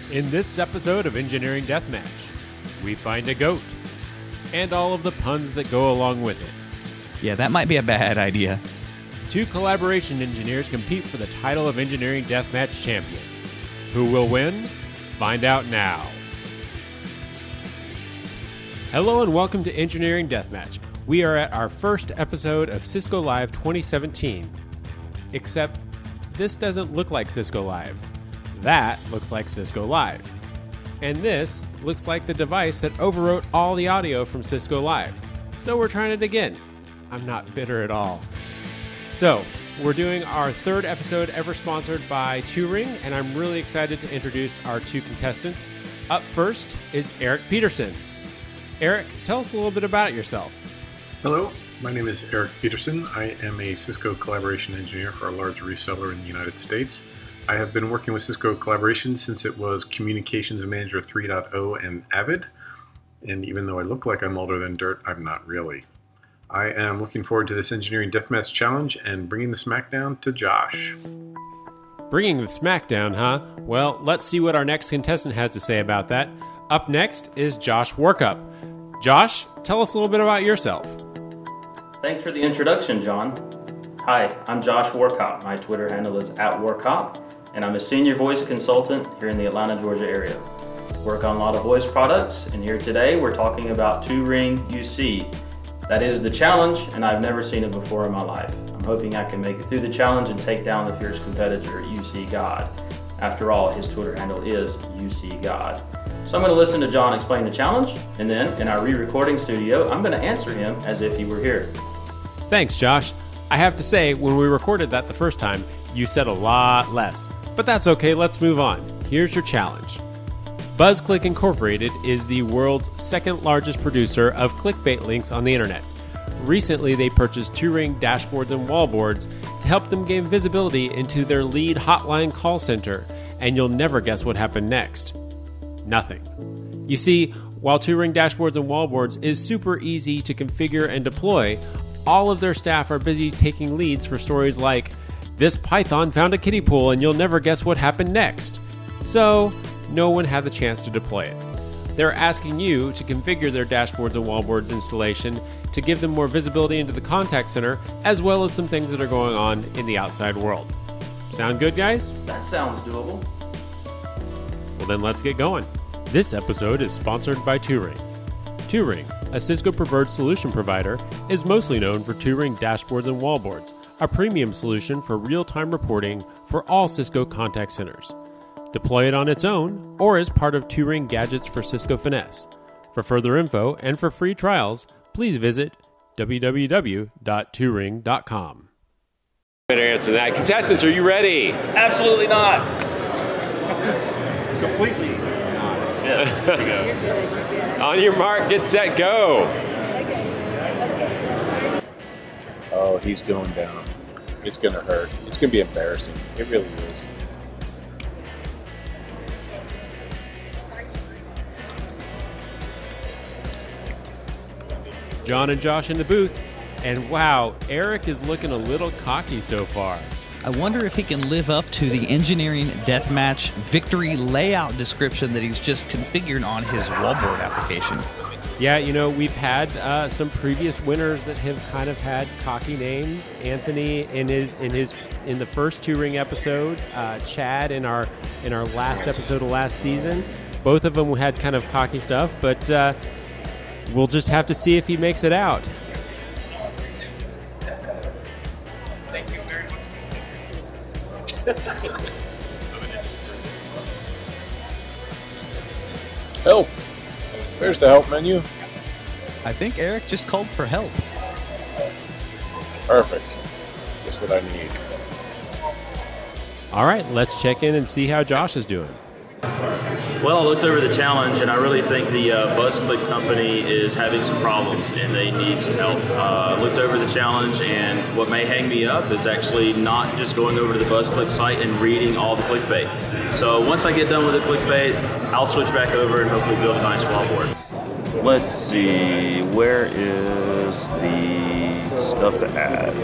In this episode of Engineering Deathmatch, we find a goat and all of the puns that go along with it. Yeah, that might be a bad idea. Two collaboration engineers compete for the title of Engineering Deathmatch champion. Who will win? Find out now. Hello and welcome to Engineering Deathmatch. We are at our first episode of Cisco Live 2017. Except this doesn't look like Cisco Live. That looks like Cisco Live. And this looks like the device that overwrote all the audio from Cisco Live. So we're trying it again. I'm not bitter at all. So, we're doing our third episode ever sponsored by 2Ring, and I'm really excited to introduce our two contestants. Up first is Eric Peterson. Eric, tell us a little bit about yourself. Hello, my name is Eric Peterson. I am a Cisco collaboration engineer for a large reseller in the United States. I have been working with Cisco Collaboration since it was Communications Manager 3.0 and Avid. And even though I look like I'm older than dirt, I'm not really. I am looking forward to this Engineering Deathmatch challenge and bringing the smackdown to Josh. Bringing the smackdown, huh? Well, let's see what our next contestant has to say about that. Up next is Josh Workup. Josh, tell us a little bit about yourself. Thanks for the introduction, John. Hi, I'm Josh Workup. My Twitter handle is @Workup, and I'm a senior voice consultant here in the Atlanta, Georgia area. Work on a lot of voice products, and here today we're talking about 2Ring UC. That is the challenge, and I've never seen it before in my life. I'm hoping I can make it through the challenge and take down the fierce competitor, UC God. After all, his Twitter handle is UC God. So I'm going to listen to John explain the challenge, and then in our re-recording studio, I'm going to answer him as if he were here. Thanks, Josh. I have to say, when we recorded that the first time, you said a lot less. But that's okay, let's move on. Here's your challenge. BuzzClick Incorporated is the world's second largest producer of clickbait links on the internet. Recently, they purchased 2Ring dashboards and wallboards to help them gain visibility into their lead hotline call center, and you'll never guess what happened next. Nothing. You see, while 2Ring dashboards and wallboards is super easy to configure and deploy, all of their staff are busy taking leads for stories like, "This Python found a kiddie pool and you'll never guess what happened next." So, no one had the chance to deploy it. They're asking you to configure their dashboards and wallboards installation to give them more visibility into the contact center, as well as some things that are going on in the outside world. Sound good, guys? That sounds doable. Well, then let's get going. This episode is sponsored by 2Ring. 2Ring, a Cisco preferred solution provider, is mostly known for 2Ring dashboards and wallboards, a premium solution for real-time reporting for all Cisco contact centers. Deploy it on its own or as part of 2Ring Gadgets for Cisco Finesse. For further info and for free trials, please visit www.2ring.com. Better answer that. Contestants, are you ready? Absolutely not. Completely not. Yeah, here we go. On your mark, get set, go. Oh, he's going down. It's going to hurt. It's going to be embarrassing. It really is. John and Josh in the booth, and wow, Eric is looking a little cocky so far. I wonder if he can live up to the Engineering Deathmatch victory layout description that he's just configured on his wallboard application. Yeah, you know, we've had some previous winners that have kind of had cocky names. Anthony in the first 2Ring episode, Chad in our last episode of last season. Both of them had kind of cocky stuff, but we'll just have to see if he makes it out. Thank you very much. Help! There's the help menu. I think Eric just called for help. Perfect. Just what I need. All right, let's check in and see how Josh is doing. Well, I looked over the challenge, and I really think the BuzzClick company is having some problems, and they need some help. I looked over the challenge, and what may hang me up is actually not just going over to the BuzzClick site and reading all the clickbait. So once I get done with the clickbait, I'll switch back over and hopefully build a nice wallboard. Let's see, where is the stuff to add?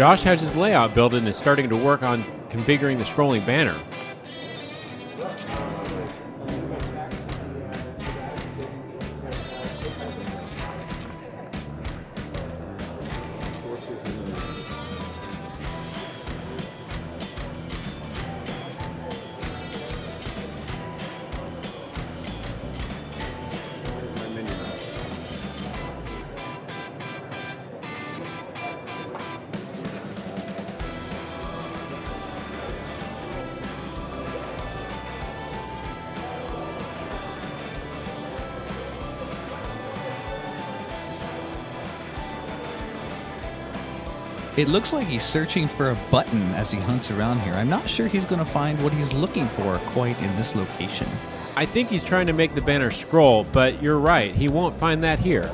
Josh has his layout built and is starting to work on configuring the scrolling banner. It looks like he's searching for a button as he hunts around here. I'm not sure he's going to find what he's looking for quite in this location. I think he's trying to make the banner scroll, but you're right, he won't find that here.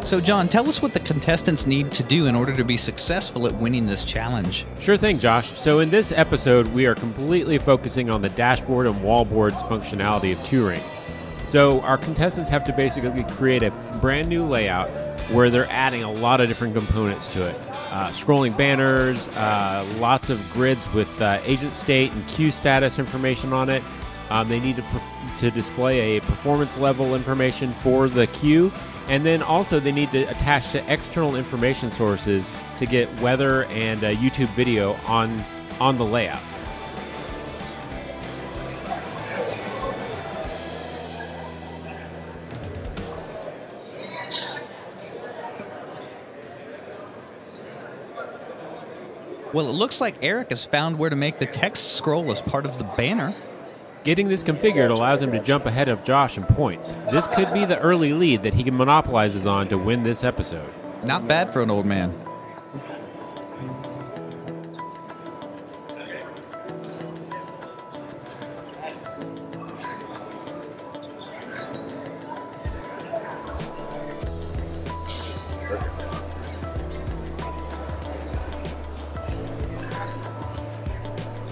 So, John, tell us what the contestants need to do in order to be successful at winning this challenge. Sure thing, Josh. So in this episode, we are completely focusing on the dashboard and wallboards functionality of touring. So our contestants have to basically create a brand new layout where they're adding a lot of different components to it. Scrolling banners, lots of grids with agent state and queue status information on it. They need to display a performance level information for the queue, and then also they need to attach to external information sources to get weather and YouTube video on the layout. Well, it looks like Eric has found where to make the text scroll as part of the banner. Getting this configured allows him to jump ahead of Josh in points. This could be the early lead that he monopolizes on to win this episode. Not bad for an old man.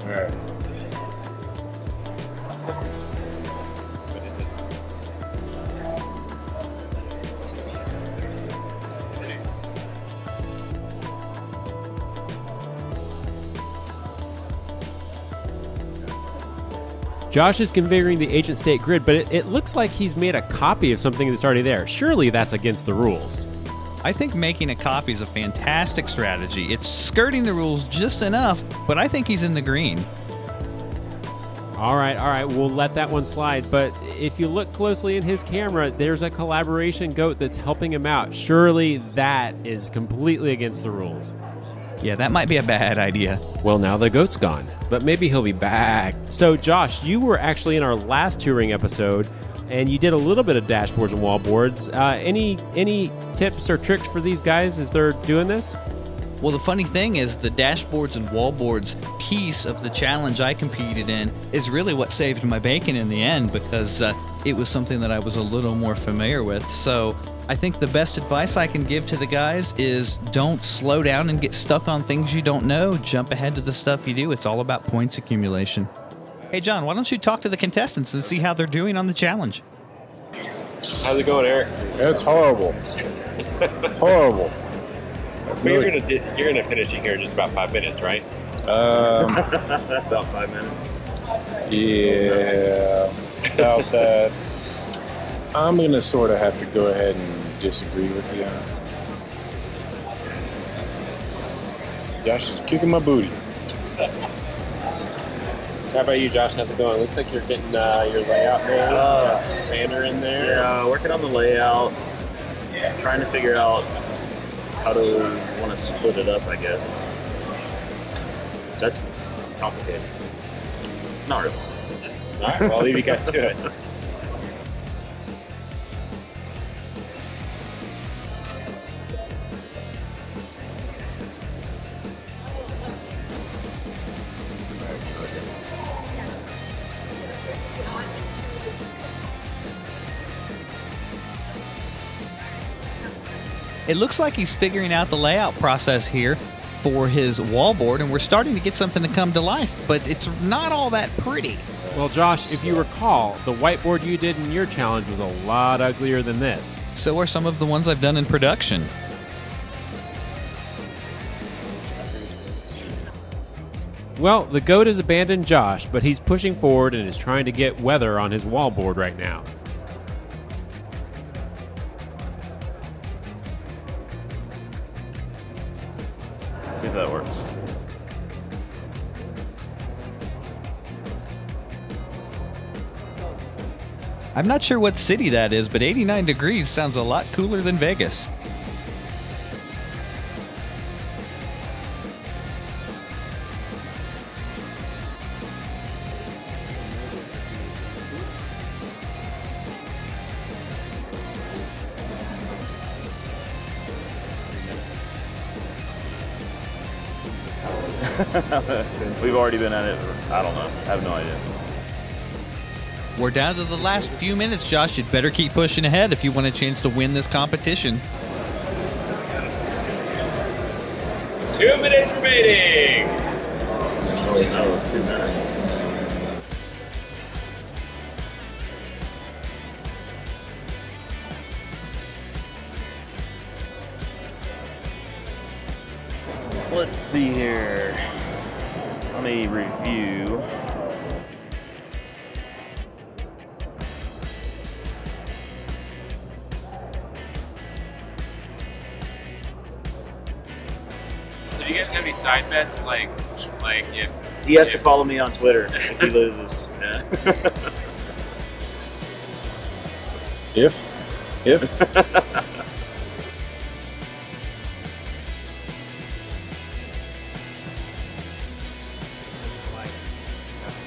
All right. Josh is configuring the agent state grid, but it looks like he's made a copy of something that's already there. Surely that's against the rules. I think making a copy is a fantastic strategy. It's skirting the rules just enough, but I think he's in the green. All right, we'll let that one slide. But if you look closely in his camera, there's a collaboration goat that's helping him out. Surely that is completely against the rules. Yeah, that might be a bad idea. Well, now the goat's gone, but maybe he'll be back. So, Josh, you were actually in our last touring episode, and you did a little bit of dashboards and wallboards. Any tips or tricks for these guys as they're doing this? Well, the funny thing is the dashboards and wallboards piece of the challenge I competed in is really what saved my bacon in the end, because it was something that I was a little more familiar with. So I think the best advice I can give to the guys is don't slow down and get stuck on things you don't know. Jump ahead to the stuff you do. It's all about points accumulation. Hey, John, why don't you talk to the contestants and see how they're doing on the challenge? How's it going, Eric? It's horrible. Horrible. You're gonna finish it here in just about 5 minutes, right? About 5 minutes. Yeah, about that. I'm gonna sort of have to go ahead and disagree with you. Josh is kicking my booty. How about you, Josh? How's it going? Looks like you're getting your layout made. Banner in there. Yeah, working on the layout. Trying to figure out how to want to split it up, I guess. That's complicated. Not really. All right, well, I'll leave you guys to it. It looks like he's figuring out the layout process here for his wallboard, and we're starting to get something to come to life, but it's not all that pretty. Well, Josh, if you recall, the whiteboard you did in your challenge was a lot uglier than this. So are some of the ones I've done in production. Well, the GOAT has abandoned Josh, but he's pushing forward and is trying to get weather on his wallboard right now. See if that works. I'm not sure what city that is, but 89 degrees sounds a lot cooler than Vegas. We've already been at it. I don't know. I have no idea. We're down to the last few minutes, Josh. You'd better keep pushing ahead if you want a chance to win this competition. 2 minutes remaining. Actually, no, 2 minutes. Let's see here. Let me review. So do you guys have any side bets, like if He has to follow me on Twitter if he loses. Yeah. If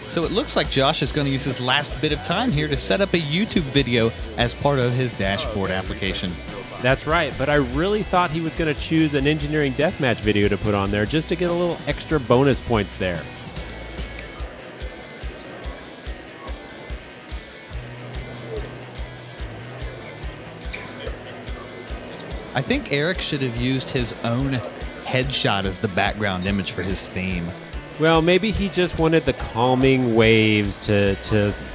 So it looks like Josh is going to use his last bit of time here to set up a YouTube video as part of his dashboard application. That's right, but I really thought he was going to choose an engineering deathmatch video to put on there just to get a little extra bonus points there. I think Eric should have used his own headshot as the background image for his theme. Well, maybe he just wanted the calming waves to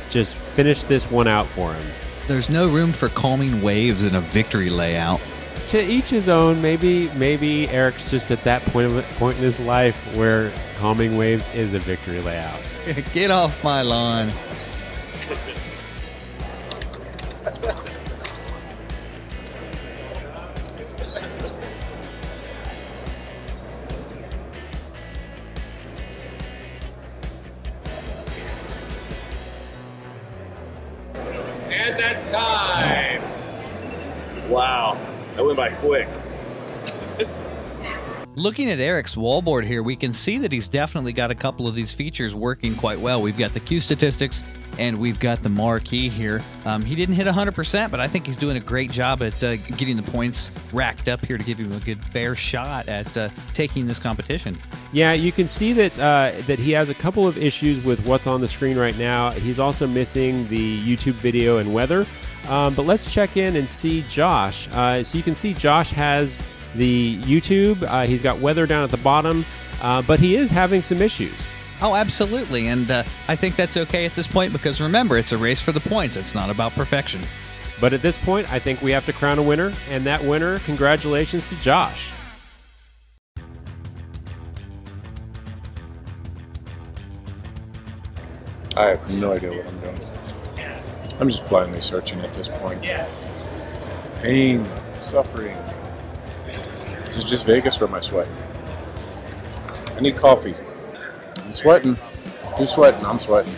just finish this one out for him. There's no room for calming waves in a victory layout. To each his own. Maybe Eric's just at that point in his life where calming waves is a victory layout. Get off my lawn. And that's time. Wow, that went by quick. Looking at Eric's wallboard here, we can see that he's definitely got a couple of these features working quite well. We've got the Q statistics and we've got the marquee here. He didn't hit 100%, but I think he's doing a great job at getting the points racked up here to give him a good fair shot at taking this competition. Yeah, you can see that that he has a couple of issues with what's on the screen right now. He's also missing the YouTube video and weather. But let's check in and see Josh. So you can see Josh has the YouTube. He's got weather down at the bottom, but he is having some issues. Oh, absolutely. And I think that's okay at this point because remember, it's a race for the points. It's not about perfection. But at this point, I think we have to crown a winner. And that winner, congratulations to Josh. I have no idea what I'm doing. I'm just blindly searching at this point. Pain, suffering. Is it just Vegas or am I sweating? I need coffee. I'm sweating. You're sweating. I'm sweating.